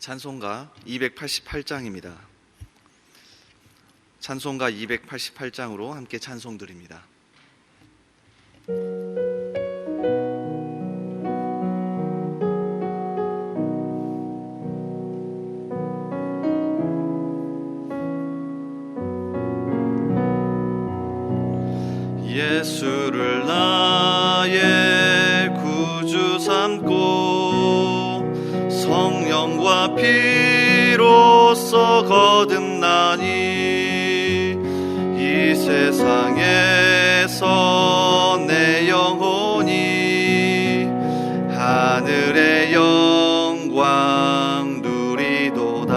찬송가 288장입니다. 찬송가 288장으로 함께 찬송 드립니다. 예수를 나의 구주 삼고 성령과 피로써 거듭나니 이 세상에서 내 영혼이 하늘의 영광 누리도다.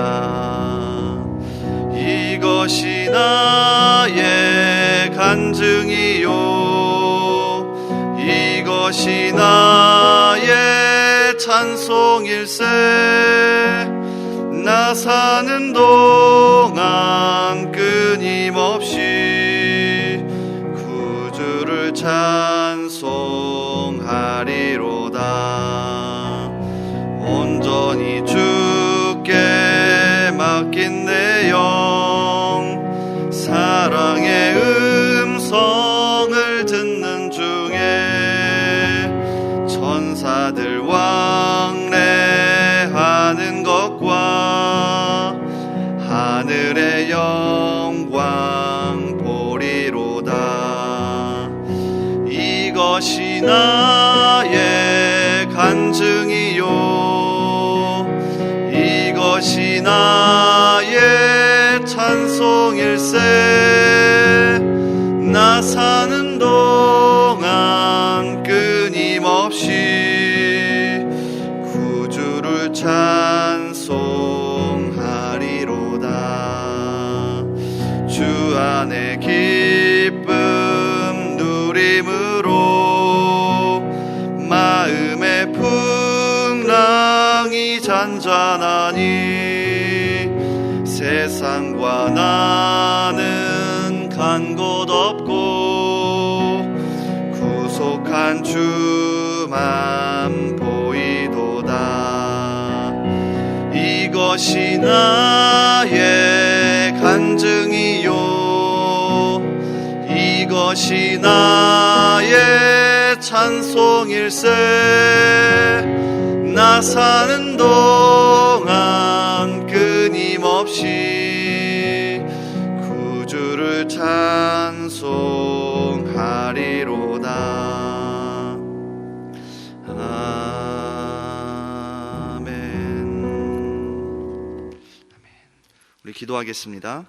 이것이 나의 간증이요 이것이 나의 찬송일세. 나 사는 동안 끊임없이 구주를 찬송하리로다. 온전히 주께 맡긴 내 영 사랑의 음성을 듣는 중에 천사들 왕래하는 것과 하늘의 영광 보리로다. 이것이 나의 간증이요 이것이 나의 찬송일세. 나 사는 동안 끊임없이 구주를 찬송하리로다. 주 안에 기쁨 누림으로 마음의 풍랑이 잔잔하니 세상과 나는 간 곳 없고 구속한 주만 보이도다. 이것이 나의 간증이요 이것이 나의 찬송일세. 나 사는 동안 끊임없이 구주를 찬송하리로다. 아멘. 우리 기도하겠습니다.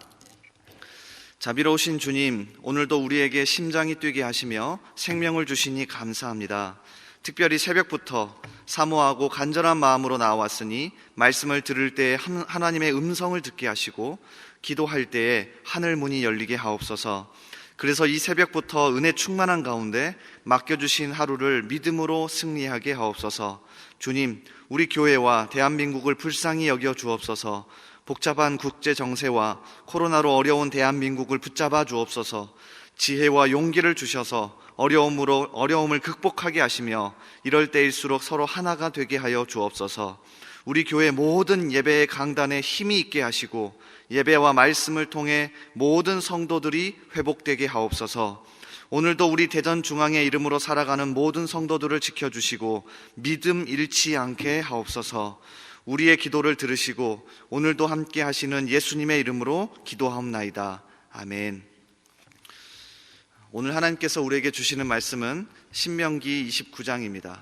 자비로우신 주님, 오늘도 우리에게 심장이 뛰게 하시며 생명을 주시니 감사합니다. 특별히 새벽부터 사모하고 간절한 마음으로 나왔으니 말씀을 들을 때에 하나님의 음성을 듣게 하시고 기도할 때에 하늘 문이 열리게 하옵소서. 그래서 이 새벽부터 은혜 충만한 가운데 맡겨주신 하루를 믿음으로 승리하게 하옵소서. 주님, 우리 교회와 대한민국을 불쌍히 여겨 주옵소서. 복잡한 국제 정세와 코로나로 어려운 대한민국을 붙잡아 주옵소서. 지혜와 용기를 주셔서 어려움을 극복하게 하시며 이럴 때일수록 서로 하나가 되게 하여 주옵소서. 우리 교회 모든 예배의 강단에 힘이 있게 하시고 예배와 말씀을 통해 모든 성도들이 회복되게 하옵소서. 오늘도 우리 대전중앙의 이름으로 살아가는 모든 성도들을 지켜주시고 믿음 잃지 않게 하옵소서. 우리의 기도를 들으시고 오늘도 함께 하시는 예수님의 이름으로 기도하옵나이다. 아멘. 오늘 하나님께서 우리에게 주시는 말씀은 신명기 29장입니다.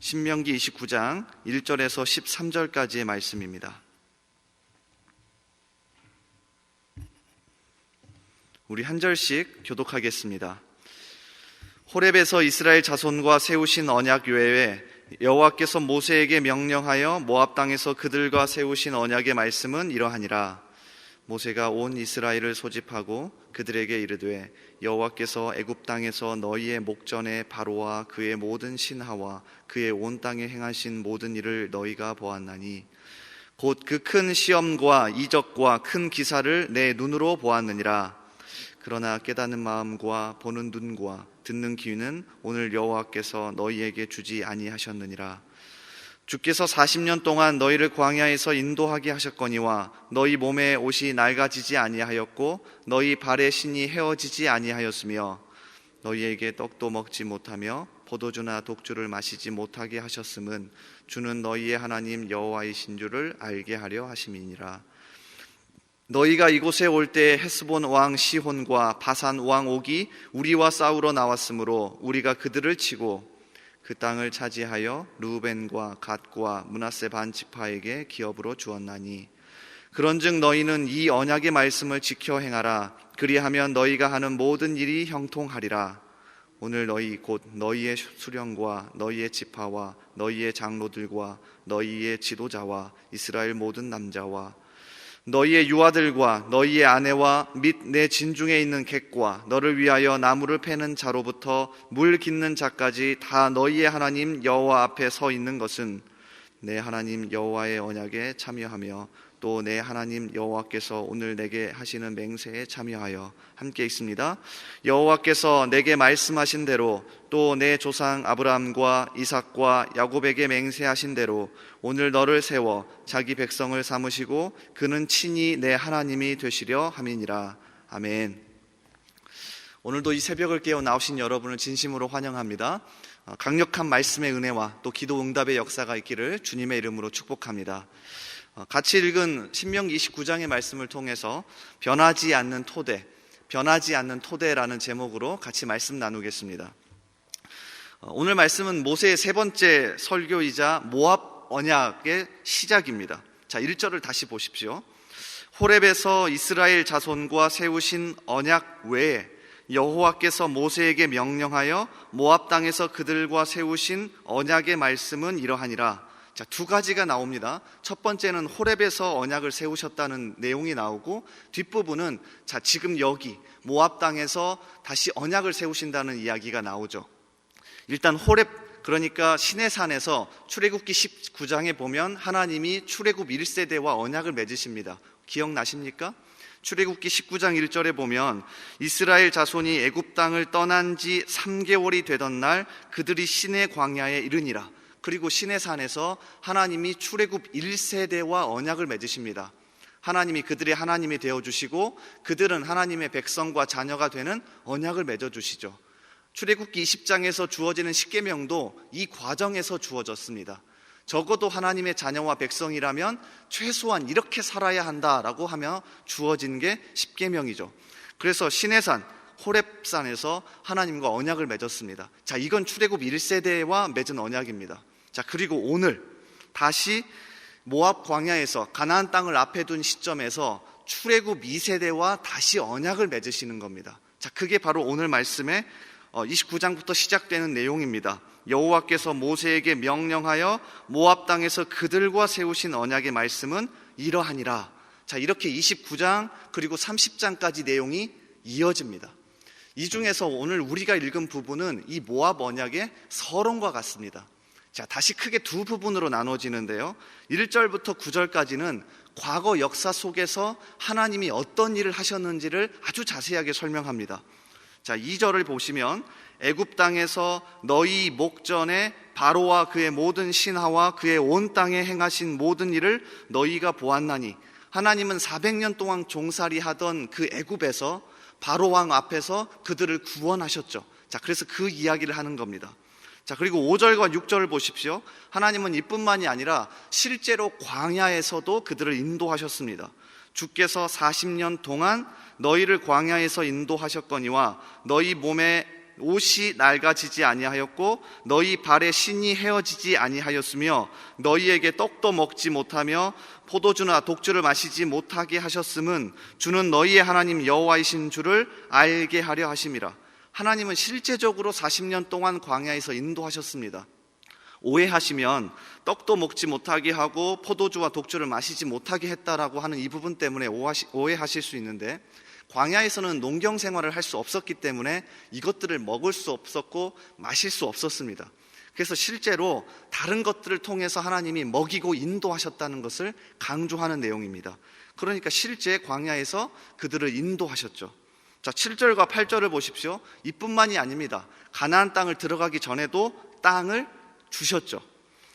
신명기 29장 1절에서 13절까지의 말씀입니다. 우리 한 절씩 교독하겠습니다. 호렙에서 이스라엘 자손과 세우신 언약 외에 여호와께서 모세에게 명령하여 모압 땅에서 그들과 세우신 언약의 말씀은 이러하니라. 모세가 온 이스라엘을 소집하고 그들에게 이르되 여호와께서 애굽 땅에서 너희의 목전에 바로와 그의 모든 신하와 그의 온 땅에 행하신 모든 일을 너희가 보았나니 곧 그 큰 시험과 이적과 큰 기사를 내 눈으로 보았느니라. 그러나 깨닫는 마음과 보는 눈과 듣는 귀는 오늘 여호와께서 너희에게 주지 아니하셨느니라. 주께서 40년 동안 너희를 광야에서 인도하게 하셨거니와 너희 몸에 옷이 낡아지지 아니하였고 너희 발에 신이 헤어지지 아니하였으며 너희에게 떡도 먹지 못하며 포도주나 독주를 마시지 못하게 하셨음은 주는 너희의 하나님 여호와이신 줄을 알게 하려 하심이니라. 너희가 이곳에 올 때 헤스본 왕 시혼과 바산 왕 옥이 우리와 싸우러 나왔으므로 우리가 그들을 치고 그 땅을 차지하여 루벤과 갓과 므낫세 반 지파에게 기업으로 주었나니 그런즉 너희는 이 언약의 말씀을 지켜 행하라. 그리하면 너희가 하는 모든 일이 형통하리라. 오늘 너희 곧 너희의 수령과 너희의 지파와 너희의 장로들과 너희의 지도자와 이스라엘 모든 남자와 너희의 유아들과 너희의 아내와 및 내 진중에 있는 객과 너를 위하여 나무를 패는 자로부터 물 깃는 자까지 다 너희의 하나님 여호와 앞에 서 있는 것은 내 하나님 여호와의 언약에 참여하며 또 내 하나님 여호와께서 오늘 내게 하시는 맹세에 참여하여 함께 있습니다. 여호와께서 내게 말씀하신 대로 또 내 조상 아브라함과 이삭과 야곱에게 맹세하신 대로 오늘 너를 세워 자기 백성을 삼으시고 그는 친히 내 하나님이 되시려 함이니라. 아멘. 오늘도 이 새벽을 깨어 나오신 여러분을 진심으로 환영합니다. 강력한 말씀의 은혜와 또 기도 응답의 역사가 있기를 주님의 이름으로 축복합니다. 같이 읽은 신명기 29장의 말씀을 통해서 변하지 않는 토대라는 제목으로 같이 말씀 나누겠습니다. 오늘 말씀은 모세의 세 번째 설교이자 모압 언약의 시작입니다. 자, 1절을 다시 보십시오. 호렙에서 이스라엘 자손과 세우신 언약 외에 여호와께서 모세에게 명령하여 모압 땅에서 그들과 세우신 언약의 말씀은 이러하니라. 자, 두 가지가 나옵니다. 첫 번째는 호렙에서 언약을 세우셨다는 내용이 나오고 뒷부분은 자, 지금 여기 모압 땅에서 다시 언약을 세우신다는 이야기가 나오죠. 일단 호렙, 그러니까 시내산에서 출애굽기 19장에 보면 하나님이 출애굽 1세대와 언약을 맺으십니다. 기억나십니까? 출애굽기 19장 1절에 보면 이스라엘 자손이 애굽 땅을 떠난 지 3개월이 되던 날 그들이 시내 광야에 이르니라. 그리고 시내산에서 하나님이 출애굽 1세대와 언약을 맺으십니다. 하나님이 그들의 하나님이 되어주시고 그들은 하나님의 백성과 자녀가 되는 언약을 맺어주시죠. 출애굽기 20장에서 주어지는 십계명도 이 과정에서 주어졌습니다. 적어도 하나님의 자녀와 백성이라면 최소한 이렇게 살아야 한다라고 하며 주어진 게 십계명이죠. 그래서 시내산 호렙산에서 하나님과 언약을 맺었습니다. 자, 이건 출애굽 1세대와 맺은 언약입니다. 자, 그리고 오늘 다시 모압 광야에서 가나안 땅을 앞에 둔 시점에서 출애굽 2세대와 다시 언약을 맺으시는 겁니다. 자, 그게 바로 오늘 말씀의 29장부터 시작되는 내용입니다. 여호와께서 모세에게 명령하여 모압 땅에서 그들과 세우신 언약의 말씀은 이러하니라. 자, 이렇게 29장 그리고 30장까지 내용이 이어집니다. 이 중에서 오늘 우리가 읽은 부분은 이 모압 언약의 서론과 같습니다. 자, 다시 크게 두 부분으로 나눠지는데요. 1절부터 9절까지는 과거 역사 속에서 하나님이 어떤 일을 하셨는지를 아주 자세하게 설명합니다. 자, 2절을 보시면 애굽 땅에서 너희 목전에 바로와 그의 모든 신하와 그의 온 땅에 행하신 모든 일을 너희가 보았나니 하나님은 400년 동안 종살이 하던 그 애굽에서 바로 왕 앞에서 그들을 구원하셨죠. 자, 그래서 그 이야기를 하는 겁니다. 자, 그리고 5절과 6절을 보십시오. 하나님은 이뿐만이 아니라 실제로 광야에서도 그들을 인도하셨습니다. 주께서 40년 동안 너희를 광야에서 인도하셨거니와 너희 몸에 옷이 낡아지지 아니하였고 너희 발에 신이 헤어지지 아니하였으며 너희에게 떡도 먹지 못하며 포도주나 독주를 마시지 못하게 하셨음은 주는 너희의 하나님 여호와이신 줄을 알게 하려 하심이라. 하나님은 실제적으로 40년 동안 광야에서 인도하셨습니다. 오해하시면 떡도 먹지 못하게 하고 포도주와 독주를 마시지 못하게 했다라고 하는 이 부분 때문에 오해하실 수 있는데, 광야에서는 농경 생활을 할 수 없었기 때문에 이것들을 먹을 수 없었고 마실 수 없었습니다. 그래서 실제로 다른 것들을 통해서 하나님이 먹이고 인도하셨다는 것을 강조하는 내용입니다. 그러니까 실제 광야에서 그들을 인도하셨죠. 자, 7절과 8절을 보십시오. 이뿐만이 아닙니다. 가나안 땅을 들어가기 전에도 땅을 주셨죠.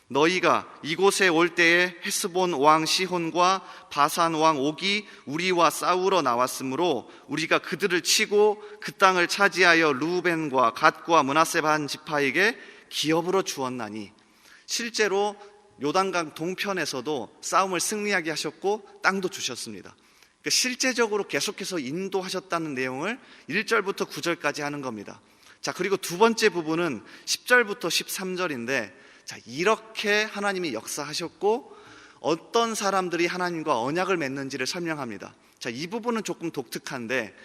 너희가 이곳에 올 때에 헤스본 왕 시혼과 바산 왕 옥이 우리와 싸우러 나왔으므로 우리가 그들을 치고 그 땅을 차지하여 루벤과 갓과 므낫세 반 지파에게 기업으로 주었나니, 실제로 요단강 동편에서도 싸움을 승리하게 하셨고 땅도 주셨습니다. 그러니까 실제적으로 계속해서 인도하셨다는 내용을 1절부터 9절까지 하는 겁니다. 자, 그리고 두 번째 부분은 10절부터 13절인데, 자, 이렇게 하나님이 역사하셨고 어떤 사람들이 하나님과 언약을 맺는지를 설명합니다. 자, 이 부분은 조금 독특한데,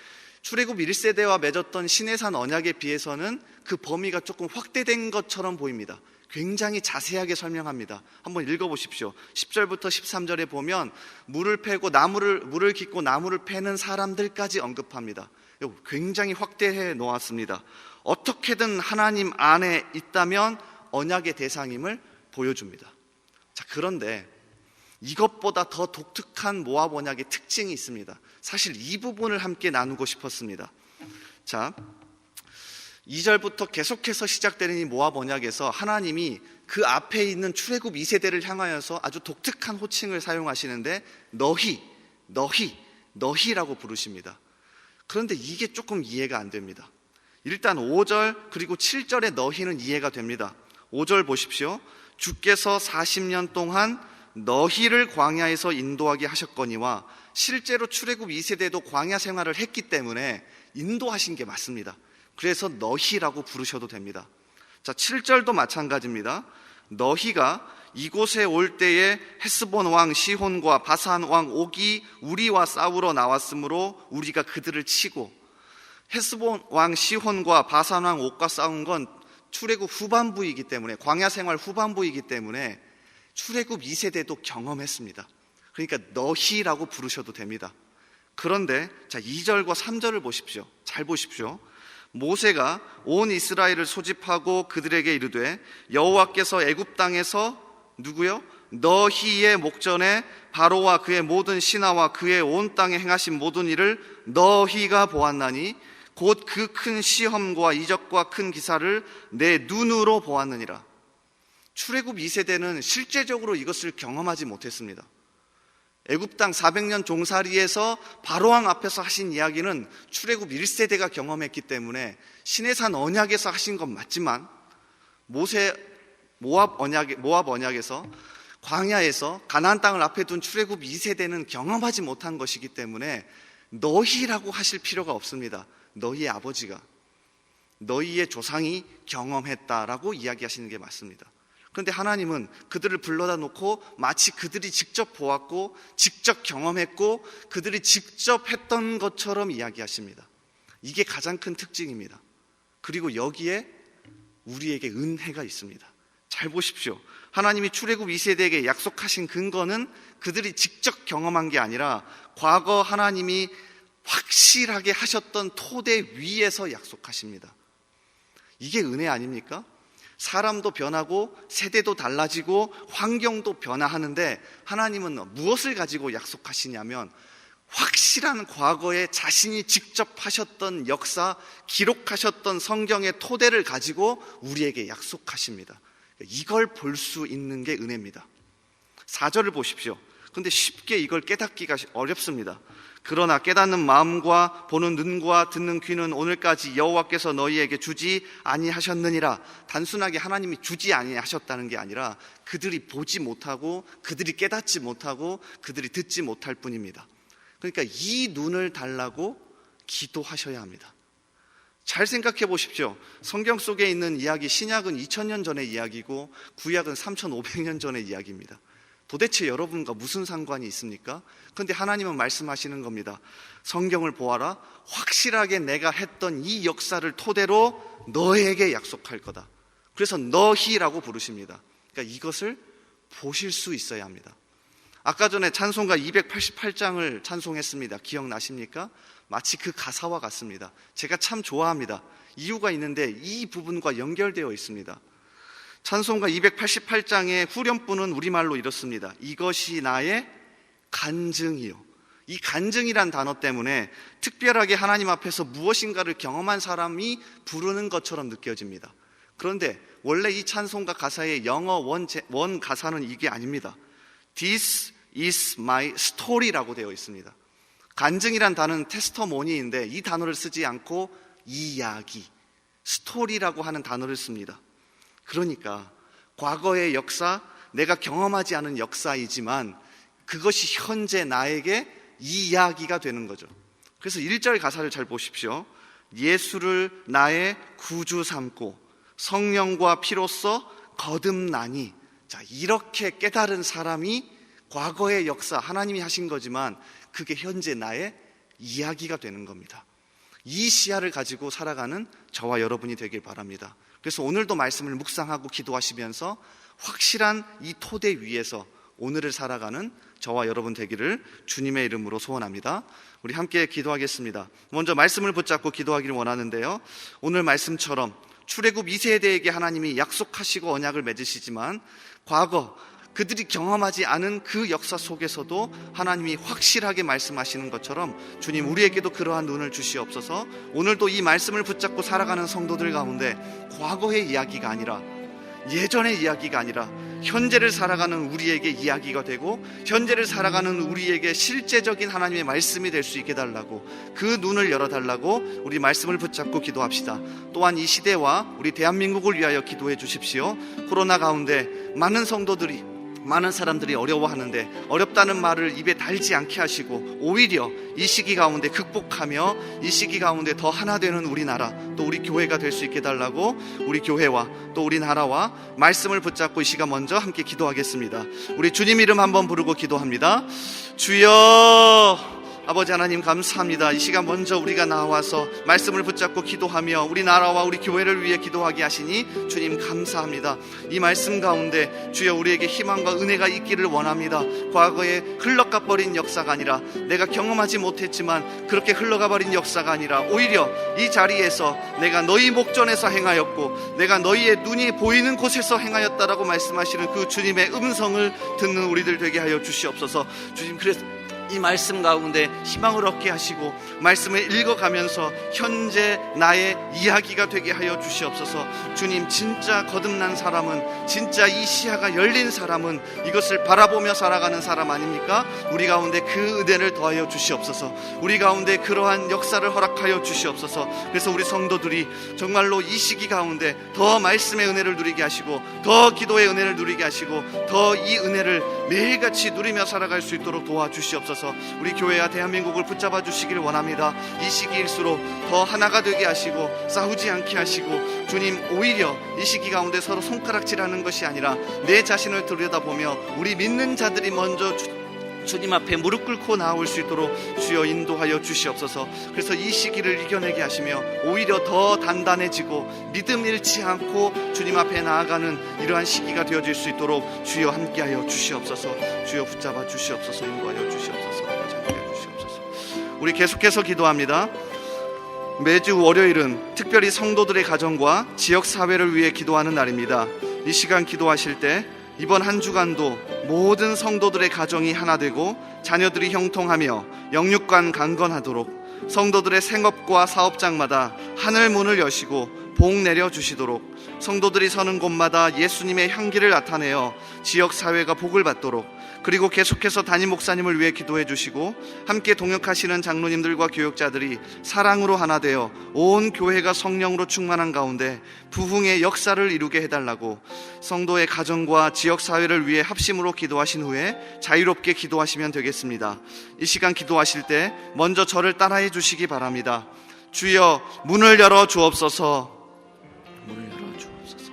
출애굽 1세대와 맺었던 시내산 언약에 비해서는 그 범위가 조금 확대된 것처럼 보입니다. 굉장히 자세하게 설명합니다. 한번 읽어보십시오. 10절부터 13절에 보면 물을 패고 물을 깃고 나무를 패는 사람들까지 언급합니다. 굉장히 확대해 놓았습니다. 어떻게든 하나님 안에 있다면 언약의 대상임을 보여줍니다. 자, 그런데 이것보다 더 독특한 모압 언약의 특징이 있습니다. 사실 이 부분을 함께 나누고 싶었습니다. 자, 2절부터 계속해서 시작되는 이 모압 언약에서 하나님이 그 앞에 있는 출애굽 2세대를 향하여서 아주 독특한 호칭을 사용하시는데, 너희라고 부르십니다. 그런데 이게 조금 이해가 안 됩니다. 일단 5절 그리고 7절의 너희는 이해가 됩니다. 5절 보십시오. 주께서 40년 동안 너희를 광야에서 인도하게 하셨거니와, 실제로 출애굽 2세대도 광야 생활을 했기 때문에 인도하신 게 맞습니다. 그래서 너희라고 부르셔도 됩니다. 자, 7절도 마찬가지입니다. 너희가 이곳에 올 때에 헤스본 왕 시혼과 바산 왕 옥이 우리와 싸우러 나왔으므로 우리가 그들을 치고, 헤스본 왕 시혼과 바산 왕 옥과 싸운 건 출애굽 후반부이기 때문에, 광야 생활 후반부이기 때문에 출애굽 2세대도 경험했습니다. 그러니까 너희라고 부르셔도 됩니다. 그런데 자, 2절과 3절을 보십시오. 잘 보십시오. 모세가 온 이스라엘을 소집하고 그들에게 이르되, 여호와께서 애굽 땅에서 누구요? 너희의 목전에 바로와 그의 모든 신하와 그의 온 땅에 행하신 모든 일을 너희가 보았나니 곧 그 큰 시험과 이적과 큰 기사를 내 눈으로 보았느니라. 출애굽 2세대는 실제적으로 이것을 경험하지 못했습니다. 애굽 땅 400년 종살이에서 바로왕 앞에서 하신 이야기는 출애굽 1세대가 경험했기 때문에 시내산 언약에서 하신 건 맞지만, 모압 언약에서 광야에서 가나안 땅을 앞에 둔 출애굽 2세대는 경험하지 못한 것이기 때문에 너희라고 하실 필요가 없습니다. 너희의 아버지가, 너희의 조상이 경험했다라고 이야기하시는 게 맞습니다. 그런데 하나님은 그들을 불러다 놓고 마치 그들이 직접 보았고 직접 경험했고 그들이 직접 했던 것처럼 이야기하십니다. 이게 가장 큰 특징입니다. 그리고 여기에 우리에게 은혜가 있습니다. 잘 보십시오. 하나님이 출애굽 2세대에게 약속하신 근거는 그들이 직접 경험한 게 아니라 과거 하나님이 확실하게 하셨던 토대 위에서 약속하십니다. 이게 은혜 아닙니까? 사람도 변하고 세대도 달라지고 환경도 변화하는데 하나님은 무엇을 가지고 약속하시냐면, 확실한 과거에 자신이 직접 하셨던 역사, 기록하셨던 성경의 토대를 가지고 우리에게 약속하십니다. 이걸 볼 수 있는 게 은혜입니다. 4절을 보십시오. 그런데 쉽게 이걸 깨닫기가 어렵습니다. 그러나 깨닫는 마음과 보는 눈과 듣는 귀는 오늘까지 여호와께서 너희에게 주지 아니하셨느니라. 단순하게 하나님이 주지 아니하셨다는 게 아니라 그들이 보지 못하고 그들이 깨닫지 못하고 그들이 듣지 못할 뿐입니다. 그러니까 이 눈을 달라고 기도하셔야 합니다. 잘 생각해 보십시오. 성경 속에 있는 이야기, 신약은 2000년 전의 이야기고 구약은 3500년 전의 이야기입니다. 도대체 여러분과 무슨 상관이 있습니까? 그런데 하나님은 말씀하시는 겁니다. 성경을 보아라. 확실하게 내가 했던 이 역사를 토대로 너에게 약속할 거다. 그래서 너희라고 부르십니다. 그러니까 이것을 보실 수 있어야 합니다. 아까 전에 찬송가 288장을 찬송했습니다. 기억나십니까? 마치 그 가사와 같습니다. 제가 참 좋아합니다. 이유가 있는데 이 부분과 연결되어 있습니다. 찬송가 288장의 후렴부는 우리말로 이렇습니다. 이것이 나의 간증이요. 이 간증이란 단어 때문에 특별하게 하나님 앞에서 무엇인가를 경험한 사람이 부르는 것처럼 느껴집니다. 그런데 원래 이 찬송가 가사의 영어 원 가사는 이게 아닙니다. This is my story라고 되어 있습니다. 간증이란 단어는 테스터모니인데 이 단어를 쓰지 않고 이야기, 스토리라고 하는 단어를 씁니다. 그러니까 과거의 역사, 내가 경험하지 않은 역사이지만 그것이 현재 나에게 이야기가 되는 거죠. 그래서 1절 가사를 잘 보십시오. 예수를 나의 구주 삼고 성령과 피로써 거듭나니. 자, 이렇게 깨달은 사람이 과거의 역사, 하나님이 하신 거지만 그게 현재 나의 이야기가 되는 겁니다. 이 시야를 가지고 살아가는 저와 여러분이 되길 바랍니다. 그래서 오늘도 말씀을 묵상하고 기도하시면서 확실한 이 토대 위에서 오늘을 살아가는 저와 여러분 되기를 주님의 이름으로 소원합니다. 우리 함께 기도하겠습니다. 먼저 말씀을 붙잡고 기도하기를 원하는데요, 오늘 말씀처럼 출애굽 2세대에게 하나님이 약속하시고 언약을 맺으시지만 과거 그들이 경험하지 않은 그 역사 속에서도 하나님이 확실하게 말씀하시는 것처럼 주님, 우리에게도 그러한 눈을 주시옵소서. 오늘도 이 말씀을 붙잡고 살아가는 성도들 가운데 과거의 이야기가 아니라, 예전의 이야기가 아니라 현재를 살아가는 우리에게 이야기가 되고 현재를 살아가는 우리에게 실제적인 하나님의 말씀이 될 수 있게 달라고, 그 눈을 열어달라고 우리 말씀을 붙잡고 기도합시다. 또한 이 시대와 우리 대한민국을 위하여 기도해 주십시오. 코로나 가운데 많은 사람들이 어려워하는데 어렵다는 말을 입에 달지 않게 하시고 오히려 이 시기 가운데 극복하며 이 시기 가운데 더 하나 되는 우리나라, 또 우리 교회가 될 수 있게 달라고 우리 교회와 또 우리 나라와 말씀을 붙잡고 이 시간 먼저 함께 기도하겠습니다. 우리 주님 이름 한번 부르고 기도합니다. 주여, 아버지 하나님 감사합니다. 이 시간 먼저 우리가 나와서 말씀을 붙잡고 기도하며 우리 나라와 우리 교회를 위해 기도하게 하시니 주님 감사합니다. 이 말씀 가운데 주여 우리에게 희망과 은혜가 있기를 원합니다. 과거에 흘러가 버린 역사가 아니라, 내가 경험하지 못했지만 그렇게 흘러가 버린 역사가 아니라 오히려 이 자리에서 내가 너희 목전에서 행하였고 내가 너희의 눈이 보이는 곳에서 행하였다라고 말씀하시는 그 주님의 음성을 듣는 우리들 되게 하여 주시옵소서. 주님, 그래서 이 말씀 가운데 희망을 얻게 하시고 말씀을 읽어가면서 현재 나의 이야기가 되게 하여 주시옵소서. 주님, 진짜 거듭난 사람은, 진짜 이 시야가 열린 사람은 이것을 바라보며 살아가는 사람 아닙니까? 우리 가운데 그 은혜를 더하여 주시옵소서. 우리 가운데 그러한 역사를 허락하여 주시옵소서. 그래서 우리 성도들이 정말로 이 시기 가운데 더 말씀의 은혜를 누리게 하시고 더 기도의 은혜를 누리게 하시고 더 이 은혜를 매일같이 누리며 살아갈 수 있도록 도와주시옵소서. 우리 교회와 대한민국을 붙잡아 주시기를 원합니다. 이 시기일수록 더 하나가 되게 하시고 싸우지 않게 하시고, 주님, 오히려 이 시기 가운데 서로 손가락질하는 것이 아니라 내 자신을 들여다보며 우리 믿는 자들이 먼저 주님 앞에 무릎 꿇고 나올 수 있도록 주여 인도하여 주시옵소서. 그래서 이 시기를 이겨내게 하시며 오히려 더 단단해지고 믿음 잃지 않고 주님 앞에 나아가는 이러한 시기가 되어질 수 있도록 주여 함께하여 주시옵소서. 주여 붙잡아 주시옵소서. 인도하여 주시옵소서. 함께하여 주시옵소서. 우리 계속해서 기도합니다. 매주 월요일은 특별히 성도들의 가정과 지역사회를 위해 기도하는 날입니다. 이 시간 기도하실 때 이번 한 주간도 모든 성도들의 가정이 하나 되고 자녀들이 형통하며 영육간 강건하도록 성도들의 생업과 사업장마다 하늘 문을 여시고 복 내려 주시도록, 성도들이 서는 곳마다 예수님의 향기를 나타내어 지역사회가 복을 받도록, 그리고 계속해서 담임 목사님을 위해 기도해 주시고 함께 동역하시는 장로님들과 교역자들이 사랑으로 하나 되어 온 교회가 성령으로 충만한 가운데 부흥의 역사를 이루게 해달라고, 성도의 가정과 지역사회를 위해 합심으로 기도하신 후에 자유롭게 기도하시면 되겠습니다. 이 시간 기도하실 때 먼저 저를 따라해 주시기 바랍니다. 주여, 문을 열어 주옵소서. 문을 열어 주옵소서.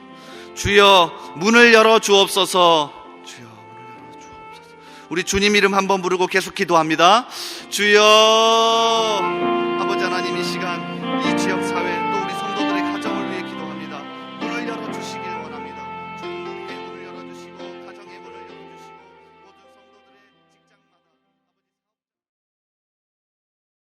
주여, 문을 열어 주옵소서. 주여, 문을 열어 주옵소서. 우리 주님 이름 한번 부르고 계속 기도합니다. 주여.